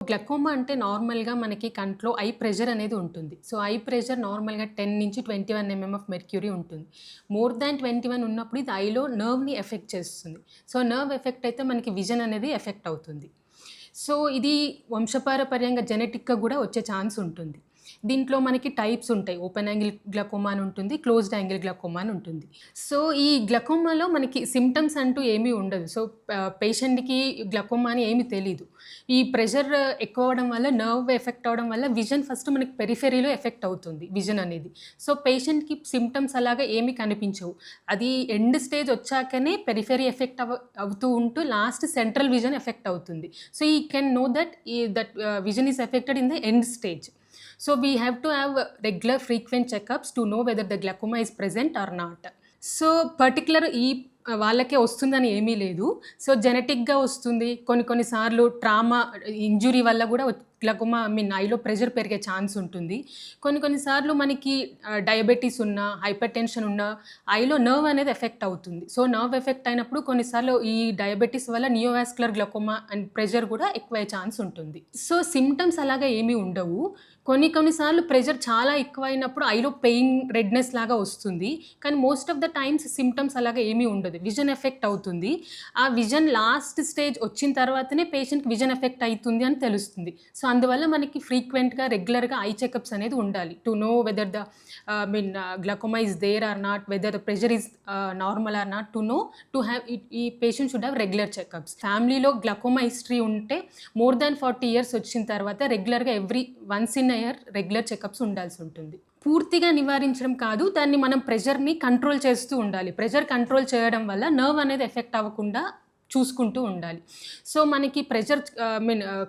Glaucoma అంటే నార్మల్‌గా మనకి కంట్లో ఐ ప్రెషర్ అనేది ఉంటుంది. సో, ఐ ప్రెషర్ నార్మల్‌గా 10-21 ఆఫ్ మెర్క్యూరీ ఉంటుంది. మోర్ థాన్ 21 ఉన్నప్పుడు ఇది ఐలో నర్వ్‌ని ఎఫెక్ట్ చేస్తుంది. సో, నర్వ్ ఎఫెక్ట్ అయితే మనకి విజన్ అనేది ఎఫెక్ట్ అవుతుంది. సో, ఇది వంశపారపర్యంగా జెనెటిక్‌గా గూడా వచ్చే ఛాన్స్ ఉంటుంది. దీంట్లో మనకి టైప్స్ ఉంటాయి. ఓపెన్ యాంగిల్ గ్లకోమా అని ఉంటుంది. క్లోజ్డ్ యాంగిల్ గ్లకోమా అని ఉంటుంది. సో, ఈ గ్లకోమాలో మనకి సింప్టమ్స్ అంటూ ఏమీ ఉండదు. సో, పేషెంట్‌కి గ్లకోమా అని ఏమి తెలీదు. ఈ ప్రెషర్ ఎక్కువ అవ్వడం వల్ల నర్వ్ ఎఫెక్ట్ అవ్వడం వల్ల విజన్ ఫస్ట్ మనకి పెరిఫెరీలో ఎఫెక్ట్ అవుతుంది విజన్ అనేది. సో, పేషెంట్‌కి సింప్టమ్స్ అలాగా ఏమి కనిపించవు. అది ఎండ్ స్టేజ్ వచ్చాకనే పెరిఫెరీ ఎఫెక్ట్ అవుతూ ఉంటూ లాస్ట్ సెంట్రల్ విజన్ ఎఫెక్ట్ అవుతుంది. సో, ఈ can know that vision is affected in the end stage. So we have to have regular frequent checkups to know whether the glaucoma is present or not. So, particular ఈ వాళ్ళకే వస్తుందని ఏమీ లేదు. So, జెనెటిక్‌గా వస్తుంది. కొన్ని సార్లు trauma, injury వల్ల గూడా గ్లకోమా ఐలో ప్రెషర్ పెరిగే ఛాన్స్ ఉంటుంది. కొన్ని సార్లు మనకి డయాబెటిస్ ఉన్నా, హైపర్ టెన్షన్ ఉన్నా ఐలో నర్వ్ అనేది ఎఫెక్ట్ అవుతుంది. సో, నర్వ్ ఎఫెక్ట్ అయినప్పుడు కొన్నిసార్లు ఈ డయాబెటిస్ వల్ల నియోవాస్కులర్ గ్లకోమా అండ్ ప్రెషర్ గూడా ఎక్కువయ్యే ఛాన్స్ ఉంటుంది. సో, సింప్టమ్స్ అలాగా ఏమీ ఉండవు. కొన్నిసార్లు ప్రెషర్ చాలా ఎక్కువైనప్పుడు ఐలో పెయిన్, రెడ్‌నెస్ లాగా వస్తుంది. కానీ most of the times symptoms అలాగా ఏమీ ఉండదు. విజన్ ఎఫెక్ట్ అవుతుంది. ఆ విజన్ లాస్ట్ స్టేజ్ వచ్చిన తర్వాతనే పేషెంట్‌కి విజన్ ఎఫెక్ట్ అయితుంది అని తెలుస్తుంది. సో, అందువల్ల మనకి ఫ్రీక్వెంట్‌గా, రెగ్యులర్‌గా ఐ చెకప్స్ అనేది ఉండాలి. To know whether the glaucoma is there or not, whether the pressure is normal or not, to know to have ఈ patient should have regular checkups. ఫ్యామిలీలో గ్లకోమా హిస్టరీ ఉంటే మోర్ దాన్ 40 ఇయర్స్ వచ్చిన తర్వాత రెగ్యులర్‌గా once in a year regular checkups ఉండాల్సి ఉంటుంది. పూర్తిగా నివారించడం కాదు, దాన్ని మనం ప్రెషర్‌ని కంట్రోల్ చేస్తూ ఉండాలి. ప్రెషర్ కంట్రోల్ చేయడం వల్ల నర్వ్ అనేది ఎఫెక్ట్ అవ్వకుండా చూసుకుంటూ ఉండాలి. సో, మనకి ప్రెషర్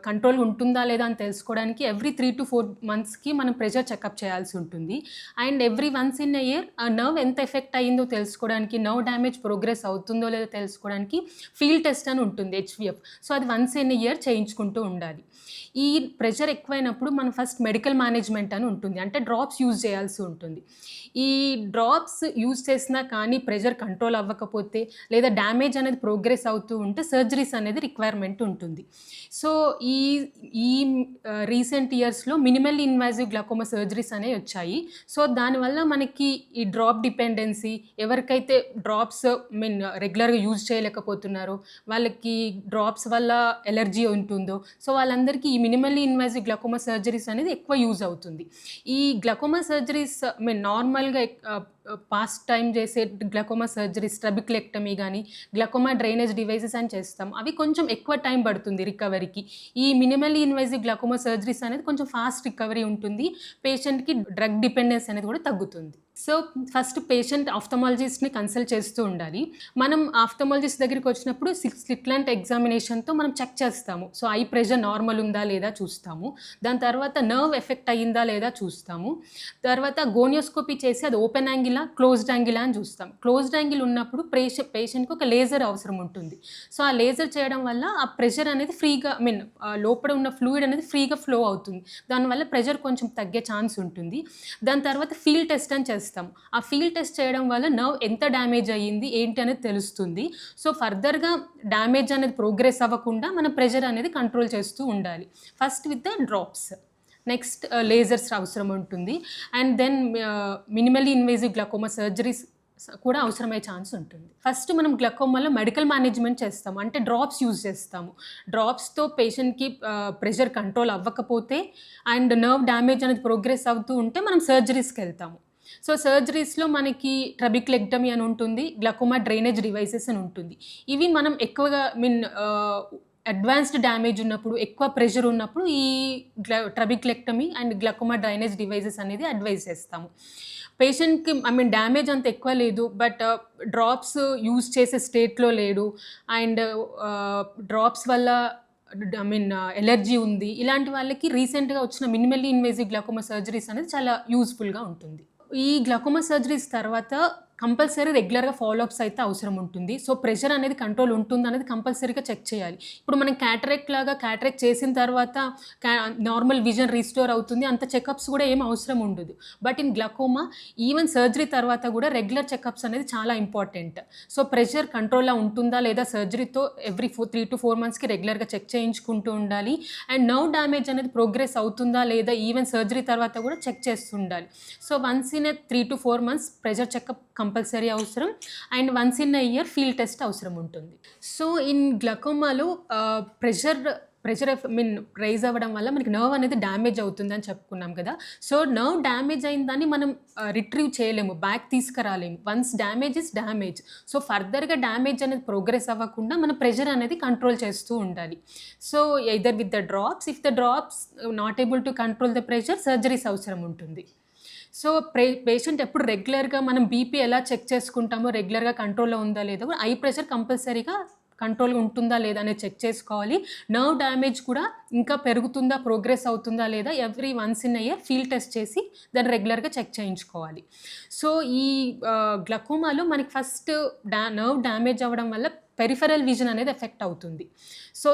కంట్రోల్ ఉంటుందా లేదా అని తెలుసుకోవడానికి ఎవ్రీ 3-4 మంత్స్‌కి మనం ప్రెషర్ చెకప్ చేయాల్సి ఉంటుంది. And once in a year ఆ నర్వ్ ఎంత ఎఫెక్ట్ అయ్యిందో తెలుసుకోవడానికి, నర్వ్ డ్యామేజ్ ప్రోగ్రెస్ అవుతుందో లేదో తెలుసుకోవడానికి ఫీల్డ్ టెస్ట్ అని ఉంటుంది, హెచ్‌విఎఫ్. సో, అది వన్స్ ఇన్ ఎ ఇయర్ చేయించుకుంటూ ఉండాలి. ఈ ప్రెషర్ ఎక్కువైనప్పుడు మనం ఫస్ట్ మెడికల్ మేనేజ్మెంట్ అని ఉంటుంది. అంటే డ్రాప్స్ యూజ్ చేయాల్సి ఉంటుంది. ఈ డ్రాప్స్ యూజ్ చేసినా కానీ ప్రెషర్ కంట్రోల్ అవ్వకపోతే లేదా డ్యామేజ్ అనేది ప్రోగ్రెస్ అవుతూ ఉంటే సర్జరీస్ అనేది రిక్వైర్మెంట్ ఉంటుంది. సో, ఈ ఈ రీసెంట్ ఇయర్స్‌లో మినిమల్లీ ఇన్వాజివ్ గ్లకోమా సర్జరీస్ అనేవి వచ్చాయి. సో, దానివల్ల మనకి ఈ డ్రాప్ డిపెండెన్సీ, ఎవరికైతే డ్రాప్స్ రెగ్యులర్‌గా యూజ్ చేయలేకపోతున్నారో, వాళ్ళకి డ్రాప్స్ వల్ల ఎలర్జీ ఉంటుందో, సో, వాళ్ళందరికీ ఈ మినిమల్లీ ఇన్వాజివ్ గ్లకోమా సర్జరీస్ అనేది ఎక్కువ యూజ్ అవుతుంది. ఈ గ్లకోమా సర్జరీస్ నార్మల్‌గా పాస్ట్ టైం చేసే గ్లకోమా సర్జరీస్, ట్రబిక్లెక్టమీ గానీ, గ్లకోమా డ్రైనేజ్ డివైసెస్ అని చేస్తాం. అవి కొంచెం ఎక్కువ టైం పడుతుంది రికవరీకి. ఈ మినిమల్లీ ఇన్వాజివ్ గ్లకోమా సర్జరీస్ అనేది కొంచెం ఫాస్ట్ రికవరీ ఉంటుంది. పేషెంట్‌కి డ్రగ్ డిపెండెన్స్ అనేది కూడా తగ్గుతుంది. సో, ఫస్ట్ పేషెంట్ ఆఫ్థమాలజిస్ట్‌ని కన్సల్ట్ చేస్తూ ఉండాలి. మనం ఆఫ్థమాలజిస్ట్ దగ్గరికి వచ్చినప్పుడు స్లిట్ లాంటి ఎగ్జామినేషన్‌తో మనం చెక్ చేస్తాము. సో, ఐ ప్రెషర్ నార్మల్ ఉందా లేదా చూస్తాము. దాని తర్వాత నర్వ్ ఎఫెక్ట్ అయ్యిందా లేదా చూస్తాము. తర్వాత గోనియోస్కోపీ చేసి అది ఓపెన్ యాంగిలా, క్లోజ్డ్ యాంగిలా అని చూస్తాం. క్లోజ్డ్ యాంగిల్ ఉన్నప్పుడు పేషెంట్‌కి ఒక లేజర్ అవసరం ఉంటుంది. సో, ఆ లేజర్ చేయడం వల్ల ఆ ప్రెషర్ అనేది ఫ్రీగా లోపల ఉన్న ఫ్లూయిడ్ అనేది ఫ్రీగా ఫ్లో అవుతుంది. దానివల్ల ప్రెషర్ కొంచెం తగ్గే ఛాన్స్ ఉంటుంది. దాని తర్వాత ఫీల్డ్ టెస్ట్ అని చేస్తాం. ఆ ఫీల్డ్ టెస్ట్ చేయడం వల్ల నర్వ్ ఎంత డ్యామేజ్ అయ్యింది ఏంటి అనేది తెలుస్తుంది. సో, ఫర్దర్‌గా డ్యామేజ్ అనేది ప్రోగ్రెస్ అవ్వకుండా మన ప్రెషర్ అనేది కంట్రోల్ చేస్తూ ఉండాలి. First with the drops. Next lasers అవసరం ఉంటుంది. And then minimally invasive glaucoma surgeries కూడా అవసరమయ్యే ఛాన్స్ ఉంటుంది. ఫస్ట్ మనం గ్లకోమాలో మెడికల్ మేనేజ్మెంట్ చేస్తాము. అంటే డ్రాప్స్ యూజ్ చేస్తాము. డ్రాప్స్‌తో పేషెంట్‌కి ప్రెషర్ కంట్రోల్ అవ్వకపోతే అండ్ నర్వ్ డ్యామేజ్ అనేది ప్రోగ్రెస్ అవుతూ ఉంటే మనం సర్జరీస్‌కి వెళ్తాము. సో, సర్జరీస్‌లో మనకి ట్రబిక్లెక్టమీ అని ఉంటుంది. గ్లకోమా డ్రైనేజ్ డివైసెస్ అని ఉంటుంది. ఇవి మనం ఎక్కువగా అడ్వాన్స్డ్ డ్యామేజ్ ఉన్నప్పుడు, ఎక్కువ ప్రెషర్ ఉన్నప్పుడు ఈ ట్రబిక్లెక్టమీ అండ్ గ్లకోమా డ్రైనేజ్ డివైసెస్ అనేది అడ్వైజ్ చేస్తాము. పేషెంట్‌కి డ్యామేజ్ అంత ఎక్కువ లేదు. బట్ డ్రాప్స్ యూజ్ చేసే స్టేట్‌లో లేడు. అండ్ డ్రాప్స్ వల్ల ఎలర్జీ ఉంది. ఇలాంటి వాళ్ళకి రీసెంట్‌గా వచ్చిన మినిమల్లీ ఇన్వేజివ్ గ్లకోమా సర్జరీస్ అనేది చాలా యూజ్‌ఫుల్‌గా ఉంటుంది. ఈ గ్లకోమా సర్జరీస్ తర్వాత కంపల్సరీ రెగ్యులర్‌గా ఫాలోఅప్స్ అయితే అవసరం ఉంటుంది. సో, ప్రెషర్ అనేది కంట్రోల్ ఉంటుందనేది కంపల్సరీగా చెక్ చేయాలి. ఇప్పుడు మనం క్యాటరాక్ట్ చేసిన తర్వాత క్యా నార్మల్ విజన్ రిస్టోర్ అవుతుంది. అంత చెకప్స్ కూడా ఏమి అవసరం ఉండదు. But in glaucoma even surgery తర్వాత కూడా రెగ్యులర్ చెకప్స్ అనేది చాలా ఇంపార్టెంట్. సో, ప్రెషర్ కంట్రోల్‌లో ఉంటుందా లేదా సర్జరీతో ఎవ్రీ 3-4 మంత్స్‌కి రెగ్యులర్‌గా చెక్ చేయించుకుంటూ ఉండాలి. అండ్ నర్వ్ డ్యామేజ్ అనేది ప్రోగ్రెస్ అవుతుందా లేదా ఈవెన్ సర్జరీ తర్వాత కూడా చెక్ చేస్తూ ఉండాలి. So, once in 3-4 months pressure checkup compulsory అవసరం. And once in a year field test అవసరం ఉంటుంది. సో, ఇన్ గ్లకోమాలో ప్రెషర్ రైజ్ అవ్వడం వల్ల మనకి నర్వ్ అనేది డ్యామేజ్ అవుతుందని చెప్పుకున్నాం కదా. సో, నర్వ్ డ్యామేజ్ అయిన దాన్ని మనం రిట్రీవ్ చేయలేము, బ్యాక్ తీసుకురాలేము. Once damage is damage. So, ఫర్దర్‌గా డ్యామేజ్ అనేది ప్రోగ్రెస్ అవ్వకుండా మన ప్రెషర్ అనేది కంట్రోల్ చేస్తూ ఉండాలి. So, either with the drops, if the drops not able to control the pressure, surgeries అవసరం ఉంటుంది. సో, పేషెంట్ ఎప్పుడు రెగ్యులర్‌గా మనం బీపీ ఎలా చెక్ చేసుకుంటామో రెగ్యులర్‌గా కంట్రోల్‌లో ఉందా లేదో, ఐ ప్రెషర్ కంపల్సరీగా కంట్రోల్‌గా ఉంటుందా లేదా అనేది చెక్ చేసుకోవాలి. నర్వ్ డ్యామేజ్ కూడా ఇంకా పెరుగుతుందా, ప్రోగ్రెస్ అవుతుందా లేదా every once in a year field test చేసి దాన్ని రెగ్యులర్‌గా చెక్ చేయించుకోవాలి. సో, ఈ గ్లకోమాలో మనకి ఫస్ట్ నర్వ్ డ్యామేజ్ అవ్వడం వల్ల పెరిఫెరల్ విజన్ అనేది ఎఫెక్ట్ అవుతుంది. సో,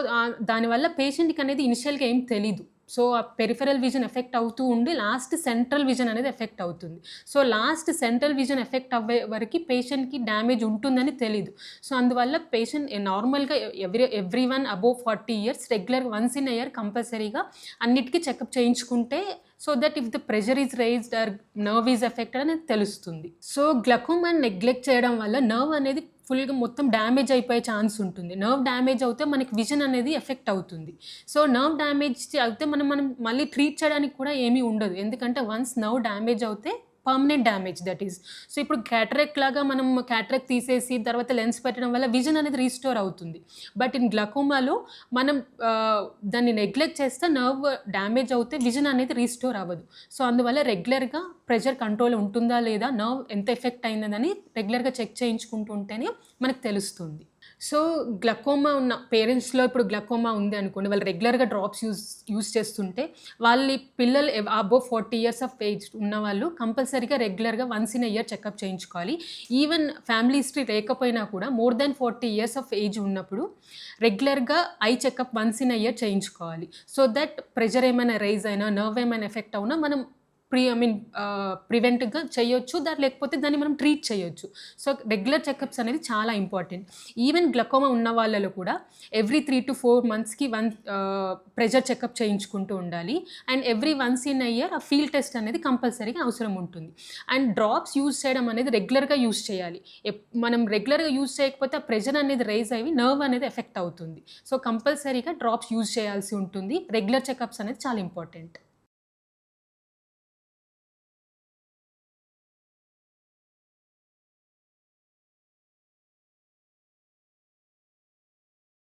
దానివల్ల పేషెంట్‌కి అనేది ఇనిషియల్‌గా ఏం తెలీదు. సో, ఆ పెరిఫెరల్ విజన్ ఎఫెక్ట్ అవుతూ ఉండి లాస్ట్ సెంట్రల్ విజన్ అనేది ఎఫెక్ట్ అవుతుంది. So, last central vision effect అవ్వే వరకి పేషెంట్‌కి డ్యామేజ్ ఉంటుందని తెలీదు. సో, అందువల్ల పేషెంట్ నార్మల్‌గా ఎవ్రీవన్ అబోవ్ 40 ఇయర్స్ రెగ్యులర్‌గా వన్స్ ఇన్ ఎ ఇయర్ కంపల్సరీగా అన్నిటికి చెకప్ చేయించుకుంటే, so that if the pressure is raised or nerve is affected అనేది తెలుస్తుంది. సో, గ్లకోమాని నెగ్లెక్ట్ చేయడం వల్ల నర్వ్ అనేది ఫుల్‌గా మొత్తం డ్యామేజ్ అయిపోయే ఛాన్స్ ఉంటుంది. నర్వ్ డ్యామేజ్ అవుతే మనకి విజన్ అనేది ఎఫెక్ట్ అవుతుంది. సో, నర్వ్ డ్యామేజ్ అయితే మనం మళ్ళీ ట్రీట్ చేయడానికి కూడా ఏమీ ఉండదు. ఎందుకంటే వన్స్ నర్వ్ డ్యామేజ్ అవుతే permanent damage that is. So, ఇప్పుడు క్యాటరాక్ట్ లాగా మనం క్యాటరాక్ట్ తీసేసి తర్వాత లెన్స్ పెట్టడం వల్ల విజన్ అనేది రీస్టోర్ అవుతుంది. బట్ ఇన్ గ్లకోమాలో మనం దాన్ని నెగ్లెక్ట్ చేస్తే నర్వ్ డ్యామేజ్ అవుతే విజన్ అనేది రీస్టోర్ అవ్వదు. సో, అందువల్ల రెగ్యులర్‌గా ప్రెషర్ కంట్రోల్ ఉంటుందా లేదా, నర్వ్ ఎంత ఎఫెక్ట్ అయిందని రెగ్యులర్‌గా చెక్ చేయించుకుంటూ ఉంటేనే మనకు తెలుస్తుంది. సో, గ్లకోమా ఉన్న పేరెంట్స్‌లో ఇప్పుడు గ్లకోమా ఉంది అనుకోండి, వాళ్ళు రెగ్యులర్‌గా డ్రాప్స్ యూజ్ చేస్తుంటే వాళ్ళ పిల్లలు అబోవ్ 40 ఇయర్స్ ఆఫ్ ఏజ్ ఉన్నవాళ్ళు కంపల్సరీగా రెగ్యులర్‌గా once in a year checkup చేయించుకోవాలి. ఈవెన్ ఫ్యామిలీ హిస్టరీ లేకపోయినా కూడా more than 40 years of age ఉన్నప్పుడు రెగ్యులర్‌గా eye checkup once in a year చేయించుకోవాలి. సో దట్ ప్రెషర్ ఏమైనా రైజ్ అయినా, నర్వ్ ఏమైనా ఎఫెక్ట్ అవునా మనం ప్రివెంట్‌గా చేయొచ్చు. లేకపోతే దాన్ని మనం ట్రీట్ చేయొచ్చు. సో, రెగ్యులర్ చెకప్స్ అనేది చాలా ఇంపార్టెంట్. ఈవెన్ గ్లకోమా ఉన్న వాళ్ళలో కూడా ఎవ్రీ 3-4 మంత్స్‌కి ప్రెషర్ చెకప్ చేయించుకుంటూ ఉండాలి. And every once in a year ఆ ఫీల్డ్ టెస్ట్ అనేది కంపల్సరీగా అవసరం ఉంటుంది. అండ్ డ్రాప్స్ యూజ్ చేయడం అనేది రెగ్యులర్‌గా యూజ్ చేయాలి. మనం రెగ్యులర్‌గా యూజ్ చేయకపోతే ఆ ప్రెషర్ అనేది రైజ్ అయ్యి నర్వ్ అనేది ఎఫెక్ట్ అవుతుంది. సో, కంపల్సరీగా డ్రాప్స్ యూజ్ చేయాల్సి ఉంటుంది. రెగ్యులర్ చెకప్స్ అనేది చాలా ఇంపార్టెంట్.